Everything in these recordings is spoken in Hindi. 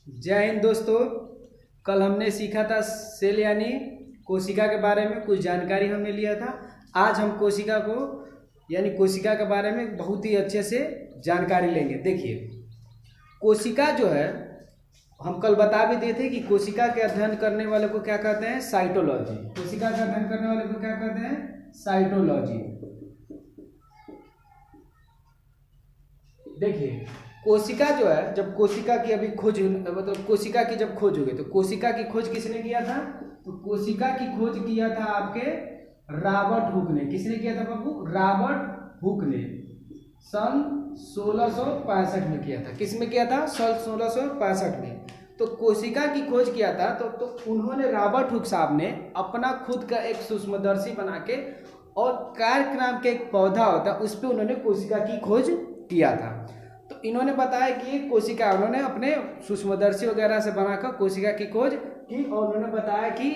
जय हिंद दोस्तों। कल हमने सीखा था सेल यानी कोशिका के बारे में कुछ जानकारी हमने लिया था। आज हम कोशिका को यानी कोशिका के बारे में बहुत ही अच्छे से जानकारी लेंगे। देखिए, कोशिका जो है हम कल बता भी दिए थे कि कोशिका के अध्ययन करने वाले को क्या कहते हैं, साइटोलॉजी। कोशिका का अध्ययन करने वाले को क्या कहते हैं, साइटोलॉजी। देखिए, कोशिका जो है, जब कोशिका की अभी खोज मतलब कोशिका की जब खोज हो गई तो कोशिका की खोज किसने किया था? तो कोशिका की खोज किया था आपके रॉबर्ट हुक ने। किसने किया था बाबू? रॉबर्ट हुक ने सन 1665 में किया था। किस में किया था? सन 1665 में। तो कोशिका की खोज किया था तो उन्होंने रॉबर्ट हुक साहब ने अपना खुद का एक सूक्ष्मदर्शी बना के और कार्क नाम के एक पौधा होता है उस पर उन्होंने कोशिका की खोज किया था। तो इन्होंने बताया कि कोशिका, उन्होंने अपने सूक्ष्मदर्शी वगैरह से बनाकर कोशिका की खोज की और उन्होंने बताया कि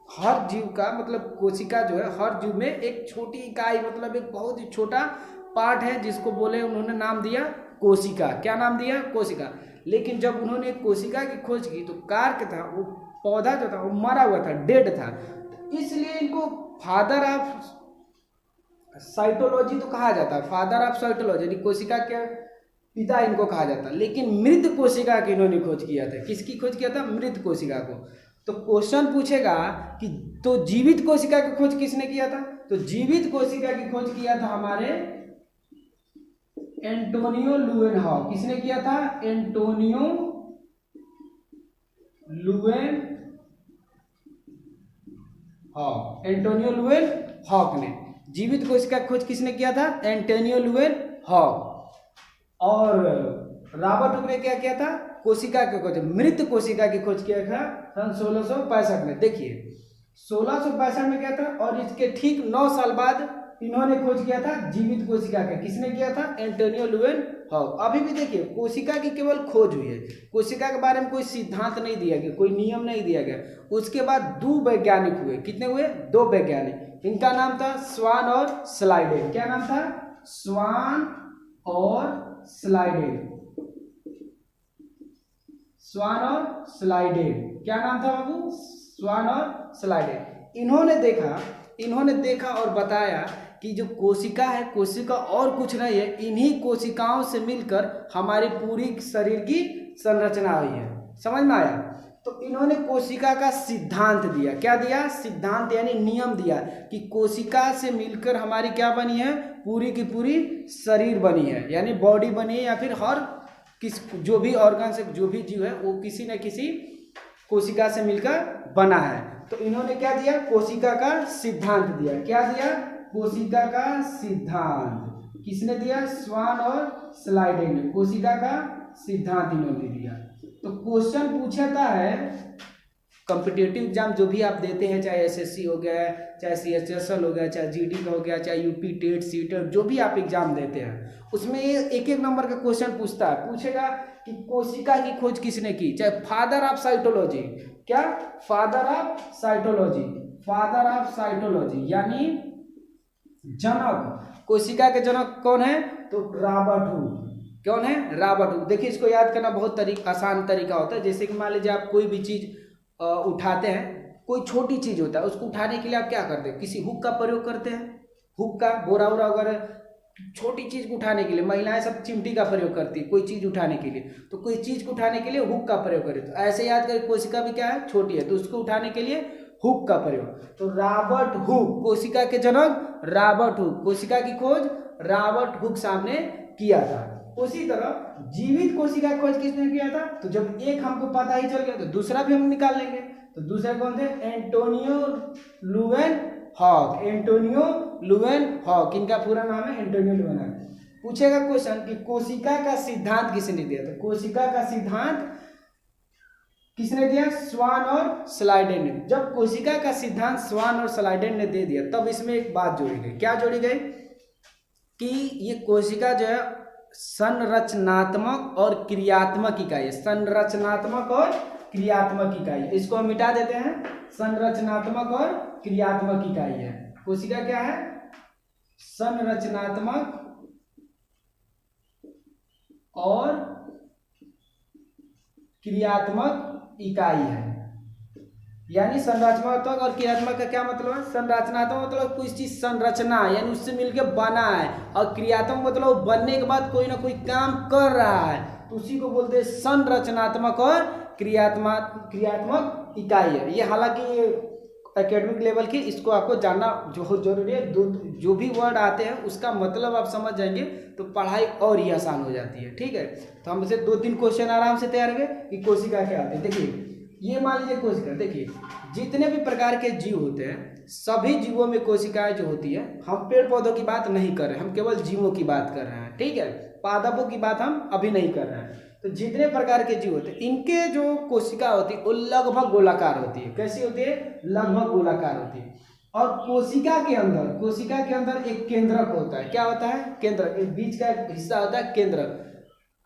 हर जीव का मतलब कोशिका जो है हर जीव में एक छोटी इकाई मतलब एक बहुत ही छोटा पार्ट है जिसको बोले उन्होंने नाम दिया कोशिका। क्या नाम दिया? कोशिका। लेकिन जब उन्होंने कोशिका की खोज की तो कार्क था, वो पौधा जो था वो मरा हुआ था, डेड था। तो इसलिए इनको फादर ऑफ साइटोलॉजी तो कहा जाता है, फादर ऑफ साइटोलॉजी यानी कोशिका के पिता इनको कहा जाता है। लेकिन मृत कोशिका की इन्होंने खोज किया था। किसकी खोज किया था? मृत कोशिका को। तो क्वेश्चन पूछेगा कि तो जीवित कोशिका की खोज किसने किया था? तो जीवित कोशिका की खोज किया था हमारे एंटोनियो लुएनहॉक। किसने किया था? एंटोनियो लुएनहॉक। एंटोनियो लुएनहॉक ने जीवित कोशिका की खोज किसने किया था? एंटोनियो लुएनहॉक। और रॉबर्ट हुक ने क्या किया था? कोशिका की खोज, मृत कोशिका की खोज किया था सन 1665 में। देखिए 1665 में क्या था और इसके ठीक 9 साल बाद इन्होंने खोज किया था जीवित कोशिका का। किसने किया था? एंटोनियो लुएनहॉक। अभी भी देखिए कोशिका की केवल खोज हुई है, कोशिका के बारे में कोई सिद्धांत नहीं दिया गया, कोई नियम नहीं दिया गया। उसके बाद 2 वैज्ञानिक हुए। कितने हुए? 2 वैज्ञानिक। इनका नाम था स्वान और स्लाइडेन। क्या नाम था? स्वान और स्लाइडेन। स्वान और स्लाइडेन। क्या नाम था बाबू? स्वान और स्लाइडेन। इन्होंने देखा और बताया कि जो कोशिका है, कोशिका और कुछ नहीं है, इन्हीं कोशिकाओं से मिलकर हमारी पूरी शरीर की संरचना हुई है। समझ में आया? तो इन्होंने कोशिका का सिद्धांत दिया। क्या दिया? सिद्धांत यानी नियम दिया कि कोशिका से मिलकर हमारी क्या बनी है? पूरी की पूरी शरीर बनी है, यानी बॉडी बनी है, या फिर हर जो भी ऑर्गन से जो भी जीव है वो किसी न किसी कोशिका से मिलकर बना है। तो इन्होंने क्या दिया? कोशिका का सिद्धांत दिया। क्या दिया? कोशिका का सिद्धांत। किसने दिया? स्वान और स्लाइडेन ने कोशिका का सिद्धांत इन्होंने दिया। तो क्वेश्चन पूछता है कॉम्पिटिटिव एग्जाम जो भी आप देते हैं, चाहे एसएससी हो गया, चाहे सीएचएसएल हो गया, चाहे जीडी का हो गया, चाहे यूपी टेट सीट, जो भी आप एग्जाम देते हैं उसमें ये एक एक नंबर का क्वेश्चन पूछता है। पूछेगा कि कोशिका की खोज किसने की, चाहे फादर ऑफ साइटोलॉजी। क्या? Father of cytology. Father of cytology यानी जनक। कोशिका के जनक कौन है? तो रॉबर्ट हुक। कौन है? Robert Hooke. देखिए इसको याद करना बहुत आसान तरीका होता है। जैसे कि मान लीजिए आप कोई भी चीज उठाते हैं, कोई छोटी चीज होता है, उसको उठाने के लिए आप क्या करते हैं? किसी हुक का प्रयोग करते हैं। हुक का, बोरा वोरा वगैरह छोटी चीज को उठाने के लिए महिलाएं सब चिमटी का प्रयोग करती है कोई चीज उठाने के लिए। तो कोई चीज को उठाने के लिए हुक का प्रयोग करें। तो ऐसे याद करें कोशिका भी क्या है? छोटी है, तो उसको उठाने के लिए हुक का प्रयोग। तो रॉबर्ट हुक, कोशिका के जनक रॉबर्ट हुक, कोशिका की खोज रॉबर्ट हुक साहब ने किया था। उसी तरह जीवित कोशिका की खोज किसने किया था? तो जब एक हमको पता ही चल गया तो दूसरा भी हम निकाल लेंगे। तो दूसरे कौन थे? एंटोनियो लुएनहॉक। एंटोनियो लुएनहॉक, इनका पूरा नाम है एंटोनियो लुएनहॉक। पूछेगा क्वेश्चन कि कोशिका का सिद्धांत किसने दिया? तो कोशिका का सिद्धांत किसने दिया? स्वान और स्लाइडेन ने। जब कोशिका का सिद्धांत स्वान और स्लाइडेन ने दे दिया तब इसमें एक बात जोड़ी गई। क्या जोड़ी गई? कि ये कोशिका जो है संरचनात्मक और क्रियात्मक इकाई है। संरचनात्मक और क्रियात्मक इकाई, इसको हम मिटा देते हैं। संरचनात्मक और क्रियात्मक इकाई है कोशिका। क्या है? संरचनात्मक और क्रियात्मक इकाई है। यानी संरचनात्मक और क्रियात्मक का क्या मतलब है? संरचनात्मक मतलब कोई चीज संरचना यानी उससे मिलकर बना है, और क्रियात्मक मतलब बनने के बाद कोई ना कोई काम कर रहा है, तो उसी को बोलते हैं संरचनात्मक और क्रियात्मक इकाई है। ये हालांकि एकेडमिक लेवल की, इसको आपको जानना जो जरूरी है। जो भी वर्ड आते हैं उसका मतलब आप समझ जाएंगे तो पढ़ाई और ही आसान हो जाती है। ठीक है, तो हम इसे 2-3 क्वेश्चन आराम से तैयार करें कि कोशिका क्या होती है। देखिए ये मान लीजिए कोशिका, देखिए जितने भी प्रकार के जीव होते हैं सभी जीवों में कोशिकाएं जो होती है, हम पेड़ पौधों की बात नहीं कर रहे हैं, हम केवल जीवों की बात कर रहे हैं। ठीक है, पादपों की बात हम अभी नहीं कर रहे हैं। तो जितने प्रकार के जीव होते हैं इनके जो कोशिका होती है वो लगभग गोलाकार होती है। कैसी होती है? लगभग गोलाकार होती है। और कोशिका के अंदर एक केंद्रक होता है। क्या होता है? केंद्रक। एक बीच का एक हिस्सा होता है, केंद्रक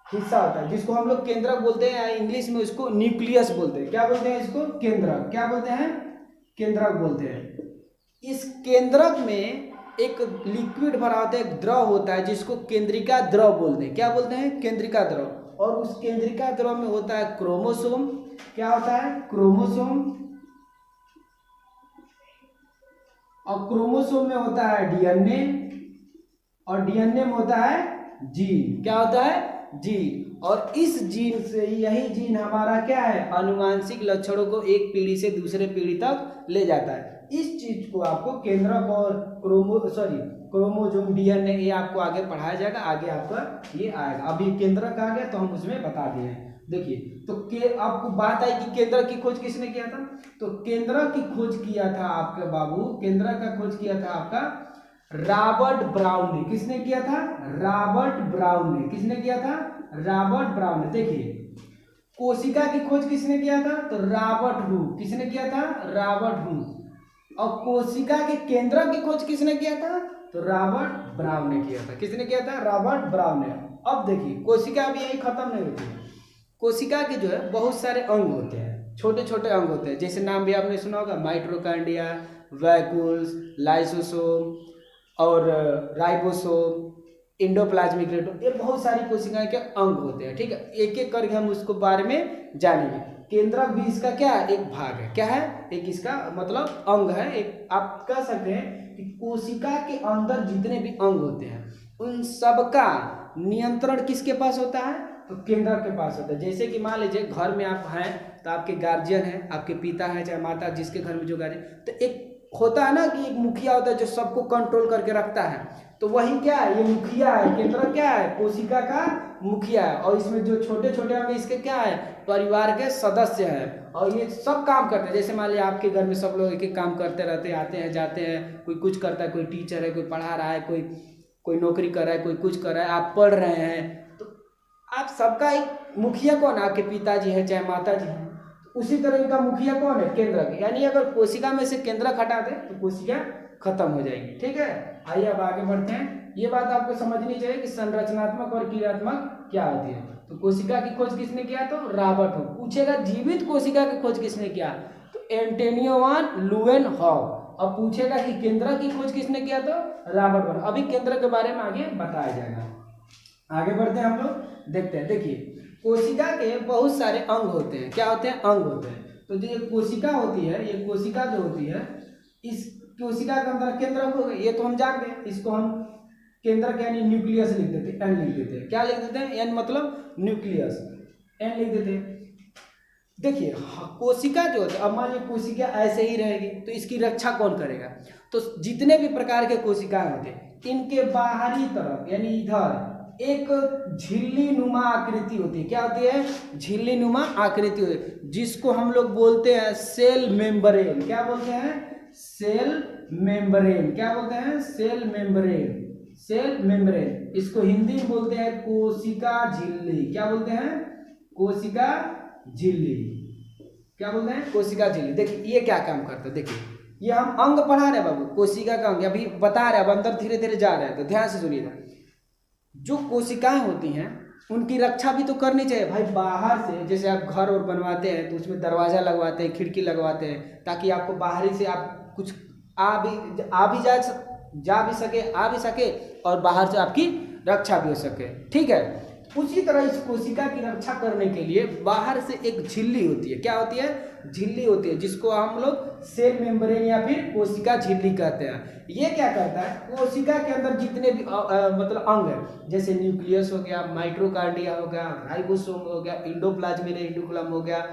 हिस्सा होता है, जिसको हम लोग केंद्रक बोलते हैं, या इंग्लिश में उसको न्यूक्लियस बोलते हैं। क्या बोलते हैं इसको? केंद्रक। क्या बोलते हैं? केंद्रक बोलते हैं। इस केंद्रक में एक लिक्विड भरा होता है, एक द्रव होता है जिसको केंद्रिका द्रव बोलते हैं। क्या बोलते हैं? केंद्रिका द्रव। और उस केंद्रिका द्रव में होता है क्रोमोसोम। क्या होता है? क्रोमोसोम। और क्रोमोसोम में होता है डीएनए, और डीएनए में होता है जीन। क्या होता है? जीन। और इस जीन से, यही जीन हमारा क्या है? आनुवांशिक लक्षणों को एक पीढ़ी से दूसरे पीढ़ी तक ले जाता है। इस चीज को आपको केंद्रक और क्रोमोसोम, डीएनए, ये आपको आगे पढ़ाया जाएगा। आगे आपका ये आएगा। अभी केंद्रक आ गया तो हम उसमें बता दिए। देखिए तो आपको बात आई कि केंद्रक की खोज किसने किया था? तो केंद्रक की खोज किया था आपके बाबू, केंद्रक का खोज किया था आपका रॉबर्ट ब्राउन ने। किसने किया था? रॉबर्ट ब्राउन ने। किसने किया था? रॉबर्ट ब्राउन ने। देखिए कोशिका की खोज किसने किया था? तो रॉबर्ट हुक। किसने किया था? Robert Hooke. और कोशिका के केंद्रक की खोज किसने किया था? तो रॉबर्ट ब्राउन ने किया था। किसने किया था? रॉबर्ट ब्राउन ने। अब देखिए कोशिका अभी यही खत्म नहीं होती है। कोशिका के जो है बहुत सारे अंग होते हैं, छोटे छोटे अंग होते हैं, जैसे नाम भी आपने सुना होगा, माइटोकॉन्ड्रिया, वैक्यूल्स, लाइसोसोम और राइबोसोम, इंडोप्लाज्मिक रेटिकुलम, ये बहुत सारी कोशिकाएं के अंग होते हैं। ठीक है, एक एक करके हम उसको बारे में जानेंगे। केंद्रक भी इसका क्या है? एक भाग है। क्या है? एक इसका मतलब अंग है। एक आप कह सकते हैं कि कोशिका के अंदर जितने भी अंग होते हैं उन सबका नियंत्रण किसके पास होता है? तो केंद्रक के पास होता है। जैसे कि मान लीजिए घर में आप हैं तो आपके गार्जियन हैं, आपके पिता हैं चाहे माता, जिसके घर में जो गार्जियन, तो एक होता है ना कि एक मुखिया होता है जो सबको कंट्रोल करके रखता है। तो वही क्या है? ये मुखिया है। केंद्रक क्या है? कोशिका का मुखिया है। और इसमें जो छोटे छोटे अंग इसके क्या है? परिवार के सदस्य हैं, और ये सब काम करते हैं। जैसे मान लिया आपके घर में सब लोग एक एक काम करते रहते हैं, आते हैं जाते हैं, कोई कुछ करता है, कोई टीचर है, कोई पढ़ा रहा है, कोई नौकरी कर रहा है, कोई कुछ कर रहा है, आप पढ़ रहे हैं, तो आप सबका एक मुखिया कौन? आपके पिताजी है चाहे माता जी हैं। उसी तरह इनका मुखिया कौन है? केंद्रक। यानी अगर कोशिका में से केंद्रक हटा दे तो कोशिका खत्म हो जाएगी। ठीक है, आइए अब आगे बढ़ते हैं। ये बात आपको समझनी चाहिए कि संरचनात्मक और क्रियात्मक क्या होती है। तो कोशिका की खोज किसने किया? तो रॉबर्ट हुक। पूछेगा जीवित कोशिका की खोज किसने किया? तो एंटोनियो वान ल्यूवेनहॉक। अब पूछेगा कि केंद्रक की खोज किसने किया? तो रॉबर्ट ब्राउन। अभी केंद्रक के बारे में आगे बताया जाएगा। आगे बढ़ते हैं, हम लोग देखते हैं। देखिए कोशिका के बहुत सारे अंग होते हैं। क्या होते हैं? अंग होते हैं। तो जो ये कोशिका होती है, ये कोशिका जो होती है, इस कोशिका के अंदर केंद्रक हो गए, ये तो हम जान गए। इसको हम केंद्रक यानी न्यूक्लियस लिख देते, एन लिख देते हैं। क्या लिख देते हैं? एन मतलब न्यूक्लियस, एन लिख देते हैं। देखिए कोशिका जो होती है, अब मान लीजिए कोशिका ऐसे ही रहेगी तो इसकी रक्षा कौन करेगा? तो जितने भी प्रकार के कोशिकाएं होते हैं इनके बाहरी तरफ यानी इधर एक झिल्ली नुमा आकृति होती है। क्या होती है? झिल्ली नुमा आकृति होती है, जिसको हम लोग बोलते हैं सेल मेम्ब्रेन। क्या बोलते हैं? Cell membrane. क्या बोलते हैं? Cell membrane. सेल मेम्ब्रेन, इसको हिंदी में बोलते हैं कोशिका झिल्ली। क्या बोलते हैं? कोशिका झिल्ली। क्या बोलते हैं? कोशिका झिल्ली। देखिए ये क्या काम करता है, देखिए ये हम अंग पढ़ा रहे हैं बाबू, कोशिका का अंग अभी बता रहे हैं, अब अंदर धीरे धीरे जा रहे हैं, तो ध्यान से सुनिएगा। जो कोशिकाएं होती हैं उनकी रक्षा भी तो करनी चाहिए भाई। बाहर से जैसे आप घर और बनवाते हैं तो उसमें दरवाजा लगवाते हैं, खिड़की लगवाते हैं, ताकि आपको बाहरी से आप कुछ जा भी सके, आ भी सके, और बाहर से आपकी रक्षा भी हो सके। ठीक है, उसी तरह इस कोशिका की रक्षा करने के लिए बाहर से एक झिल्ली होती है। क्या होती है? झिल्ली होती है, जिसको हम लोग सेल मेम्ब्रेन या फिर कोशिका झिल्ली कहते हैं। ये क्या करता है? कोशिका के अंदर जितने भी मतलब अंग है, जैसे न्यूक्लियस हो गया, माइटोकांड्रिया हो गया, राइबोसोम हो गया, एंडोप्लाज्मिक रेटिकुलम हो गया,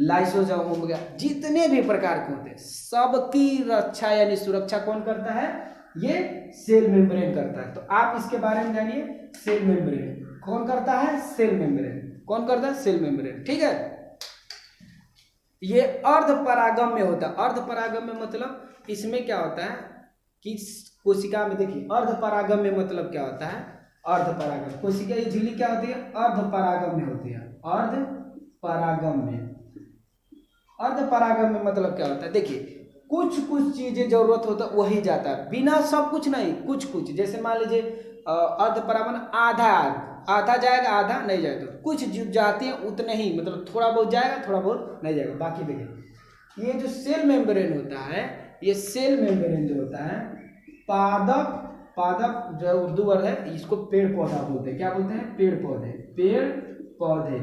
लाइसोसोम हो गया, जितने भी प्रकार के होते हैं सबकी रक्षा यानी सुरक्षा कौन करता है? ये सेल मेम्ब्रेन करता है। तो आप इसके बारे में जानिए, सेल मेम्ब्रेन कौन करता है? सेल मेम्ब्रेन कौन करता है? Cell membrane. ठीक है, ये अर्धपरागम्य होता है। अर्धपरागम्य मतलब इसमें क्या होता है कि कोशिका में, देखिए अर्धपरागम्य मतलब क्या होता है? अर्धपरागम्य कोशिका की झिल्ली क्या होती है? अर्धपरागम्य होती है। अर्धपरागम्य, अर्धपरागम्य मतलब क्या होता है? देखिए कुछ कुछ चीजें जरूरत होता है वही जाता है, बिना सब कुछ नहीं, कुछ कुछ। जैसे मान लीजिए अर्धपरागम्य आधा आधा जाएगा, आधा नहीं जाएगा। कुछ जो जाते हैं उतने ही, मतलब थोड़ा बहुत जाएगा, थोड़ा बहुत नहीं जाएगा। बाकी देखिए ये जो सेल मेम्ब्रेन होता है, ये सेल मेम्ब्रेन जो होता है, पादप, पादप जो उर्दू वर्ड है, इसको पेड़ पौधा बोलते हैं। क्या बोलते हैं? पेड़ पौधे, पेड़ पौधे,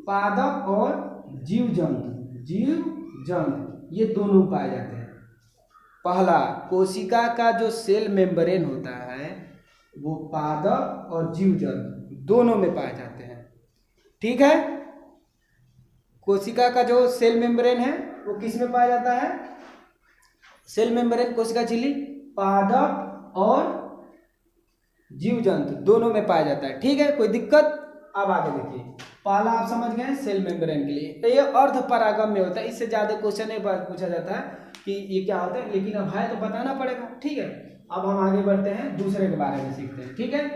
पादप और जीव जंतु, जीव जंतु ये दोनों पाए जाते हैं। पहला, कोशिका का जो सेल मेम्ब्रेन होता है वो पादप और जीव जंतु दोनों में पाए जाते हैं। ठीक है, कोशिका का जो सेल मेम्ब्रेन है वो किस में पाया जाता है? सेल मेम्ब्रेन कोशिका झिल्ली पादप और जीव जंतु दोनों में पाया जाता है। ठीक है, कोई दिक्कत? अब आगे देखिए, पहला आप समझ गए सेल मेम्ब्रेन के लिए। तो ये अर्धपरागम्य होता है, इससे ज्यादा क्वेश्चन नहीं पूछा जाता है कि ये क्या होता है, लेकिन अब है तो बताना पड़ेगा। ठीक है, अब हम आगे बढ़ते हैं, दूसरे के बारे में सीखते हैं। ठीक है,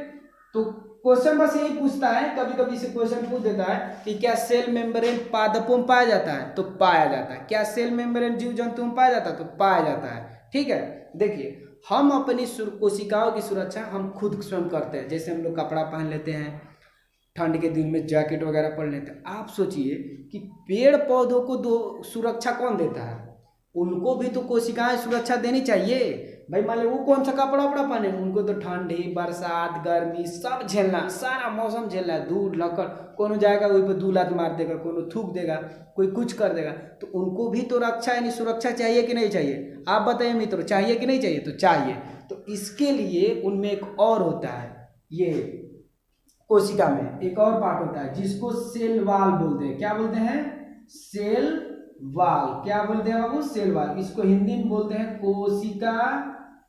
तो क्वेश्चन बस यही पूछता है, कभी कभी से क्वेश्चन पूछ देता है कि क्या सेल मेम्ब्रेन पादपों में पाया जाता है? तो पाया जाता है। क्या सेल मेम्ब्रेन जीव जंतु में पाया जाता है? तो पाया जाता है। ठीक है, देखिए हम अपनी कोशिकाओं की सुरक्षा हम खुद स्वयं करते हैं। जैसे हम लोग कपड़ा पहन लेते हैं, ठंड के दिन में जैकेट वगैरह पहन लेते हैं। आप सोचिए कि पेड़ पौधों को सुरक्षा कौन देता है? उनको भी तो कोशिकाएं सुरक्षा देनी चाहिए भाई। मान लो वो कौन सा कपड़ा वपड़ा पहने, उनको तो ठंडी, बरसात, गर्मी सब झेलना, सारा मौसम झेलना है। धूल लकड़, कोनो जाएगा वहीं पर दू लात मार देगा, कोनो थूक देगा, कोई कुछ कर देगा। तो उनको भी तो रक्षा यानी सुरक्षा चाहिए कि नहीं चाहिए? आप बताइए मित्रों, चाहिए कि नहीं चाहिए? तो चाहिए। तो इसके लिए उनमें एक और होता है, ये कोशिका में एक और पार्ट होता है जिसको सेल वाल बोलते हैं। क्या बोलते हैं? Cell wall. क्या बोलते हैं बाबू? Cell wall. इसको हिंदी में बोलते हैं कोशिका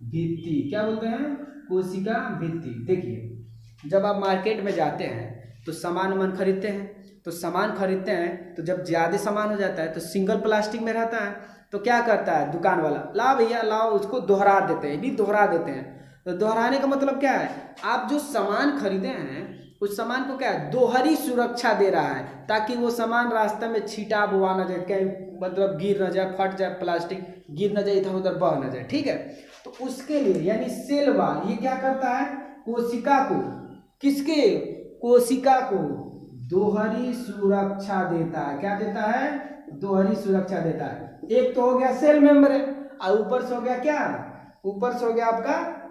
भित्ति। क्या बोलते हैं? कोशिका भित्ति। देखिए जब आप मार्केट में जाते हैं तो सामान खरीदते हैं, तो सामान खरीदते हैं तो जब ज्यादा सामान हो जाता है तो सिंगल प्लास्टिक में रहता है, तो क्या करता है दुकान वाला, ला भैया लाओ, उसको दोहरा देते हैं, भी दोहरा देते हैं। तो दोहराने का मतलब क्या है? आप जो सामान खरीदे हैं उस सामान को क्या है, दोहरी सुरक्षा दे रहा है, ताकि वो सामान रास्ते में छीटा बुआ ना जाए, कहीं मतलब गिर ना जाए, फट जाए, प्लास्टिक गिर ना जाए, इधर उधर बह ना जाए। ठीक है, तो उसके लिए यानी सेल वाल ये क्या करता है, कोशिका को, किसके, कोशिका को दोहरी सुरक्षा देता है। क्या देता है? दोहरी सुरक्षा देता है। एक तो हो गया सेल मेम्ब्रेन, और ऊपर से हो गया क्या, ऊपर से हो गया आपका,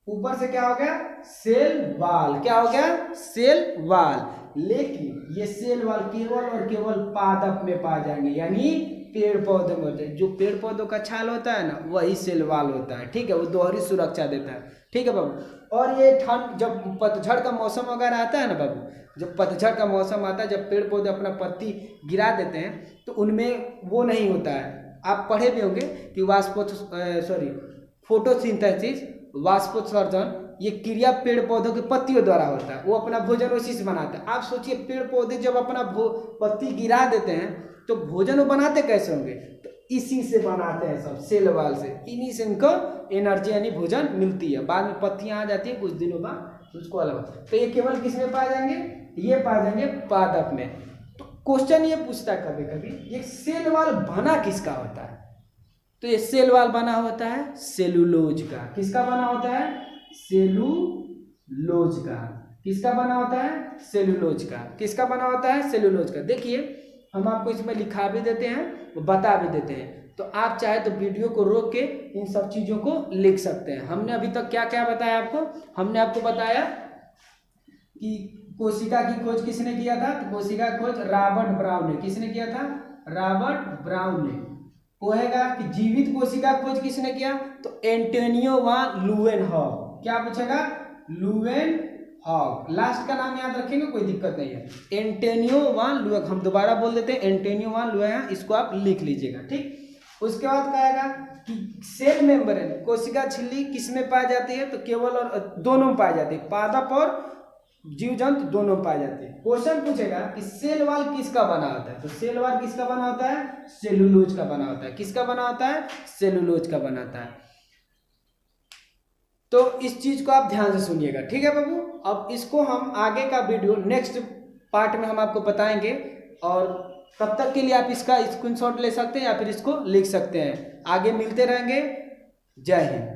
ऊपर से क्या हो गया, सेल वाल। क्या हो गया? Cell wall. लेकिन ये सेल वाल केवल और केवल पादप में पाए जाएंगे, यानी पेड़ पौधे में होते हैं। जो पेड़ पौधों का छाल होता है ना, वही सेल वाल होता है। ठीक है, वो दोहरी सुरक्षा देता है। ठीक है बाबू। और ये ठंड, जब पतझड़ का मौसम वगैरह आता है ना बाबू, जब पतझड़ का मौसम आता है, जब पेड़ पौधे अपना पत्ती गिरा देते हैं, तो उनमें वो नहीं होता है। आप पढ़े भी होंगे कि फोटोसिंथेसिस, वाष्पोत्सर्जन, ये क्रिया पेड़ पौधों के पत्तियों द्वारा होता है। वो अपना भोजन उसी से बनाते हैं। आप सोचिए पेड़ पौधे जब अपना पत्ती गिरा देते हैं तो भोजन वो बनाते कैसे होंगे? तो इसी से बनाते हैं, सब सेल वाल से। इन्हीं से इनको एनर्जी यानी भोजन मिलती है। बाद में पत्तियां आ जाती है कुछ दिनों बाद, उसको अलग। तो ये केवल किस में पाए जाएंगे? ये पाए जाएंगे पादप में। तो क्वेश्चन ये पूछता है कभी कभी, ये सेल वाल बना किसका होता है? तो ये सेल वाल बना होता है सेलुलोज का। किसका बना होता है? सेलुलोज का। किसका बना होता है? सेलुलोज का। किसका बना होता है? सेलुलोज का। देखिए हम आपको इसमें लिखा भी देते हैं, बता भी देते हैं, तो आप चाहे तो वीडियो को रोक के इन सब चीजों को लिख सकते हैं। हमने अभी तक क्या क्या बताया आपको? हमने आपको बताया कि कोशिका की खोज किसने किया था? तो कोशिका की खोज रॉबर्ट ब्राउन ने। किसने किया था? रॉबर्ट ब्राउन ने। पूछेगा कि जीवित कोशिका खोज किसने किया? तो एंटोनियो वान लुएनहॉग। क्या पूछेगा? लुएनहॉग। लास्ट का नाम याद रखेंगे, कोई दिक्कत नहीं है। एंटोनियो वान लुएनहॉग, हम दोबारा बोल देते हैं, एंटोनियो वान लुएनहॉग, इसको आप लिख लीजिएगा, ठीक। उसके बाद कहेगा कि सेल मेम्ब्रेन, कोशिका झिल्ली किसमें पाई जाती है? तो केवल और दोनों में पाई जाती है, पादप और जीव जंतु दोनों में पाई जाती है। क्वेश्चन पूछेगा कि सेल वॉल किसका बना होता है? तो सेल वॉल किसका बना होता है? सेलुलोज का बना होता है। किसका बना होता है? सेलुलोज का बनाता है। तो इस चीज को आप ध्यान से सुनिएगा, ठीक है बाबू। अब इसको हम आगे का वीडियो नेक्स्ट पार्ट में हम आपको बताएंगे, और तब तक के लिए आप इसका स्क्रीनशॉट ले सकते हैं या फिर इसको लिख सकते हैं। आगे मिलते रहेंगे। जय हिंद।